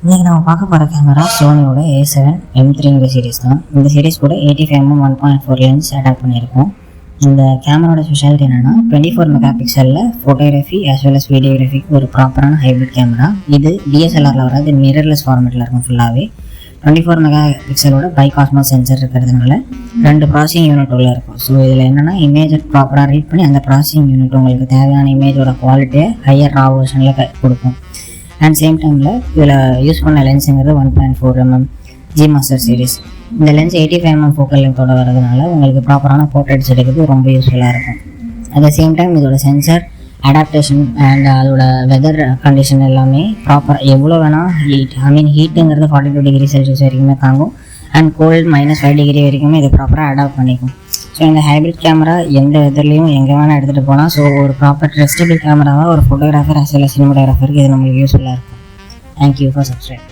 இன்றைக்கி நம்ம பார்க்க போகிற கேமரா சோனியோட A7 M3 சீரிஸ் தான். இந்த சீரிஸ் கூட 85mm 1.4 லென்ஸ் அடாப்ட் பண்ணியிருக்கோம். இந்த கேமராவோட ஸ்பெஷாலிட்டி என்னென்னா 24 மெகா பிக்சலில் ஃபோட்டோகிராஃபி ஆஸ் வெல் அஸ் வீடியோகிராஃபிக்கு ஒரு ப்ராப்பரான ஹைப்ரிட் கேமரா. இது DSLRல வராது, மிரர்லெஸ் ஃபார்மேட்டில் இருக்கும் ஃபுல்லாகவே. 24 மெகா பிக்சலோட பைகாஸ்மோஸ் சென்சர் இருக்கிறதுனால 2 ப்ராசஸிங் யூனிட் உள்ள இருக்கும். ஸோ இதில் என்னென்னா இமேஜை ப்ராப்பராக ரீட் பண்ணி அந்த ப்ராசஸிங் யூனிட் உங்களுக்கு தேவையான இமேஜோட குவாலிட்டியை ஹையர் ரா வெர்ஷனில் கொடுக்கும். அண்ட் சேம் டைமில் இதில் யூஸ் பண்ண லென்ஸுங்கிறது 1.4mm G மாஸ்டர் சீரிஸ். இந்த லென்ஸ் 85mm ஃபோக்கல் லென்த்தோட வரதுனால உங்களுக்கு ப்ராப்பரான போர்ட்ரேட்ஸ் எடுக்கிறது ரொம்ப யூஸ்ஃபுல்லாக இருக்கும். அட் த சேம் டைம் இதோட சென்சர் அடாப்டேஷன் அண்ட் அதோட வெதர் கண்டிஷன் எல்லாமே ப்ராப்பராக எவ்வளோ வேணால் ஹீட்டுங்கிறது 42 டிகிரி செல்சியஸ் வரைக்குமே தாங்கும். அண்ட் கோல்டு -5 டிகிரி வரைக்குமே இது ப்ராப்பராக அடாப்ட் பண்ணிக்கும். ஸோ இந்த ஹைப்ரிட் கேமரா எந்த வெதர்லையும் எங்கே வேணால் எடுத்துகிட்டு போகலாம். ஸோ ஒரு ப்ராப்பர் ட்ரஸ்டபிள் கேமராவாக ஒரு ஃபோட்டோகிராஃபர் அஸ் வெல் அஸ் சினிமாட்டோகிராஃபருக்கு இது நம்மளுக்கு யூஸ்ஃபுல்லாக இருக்கும். Thank you for subscribe.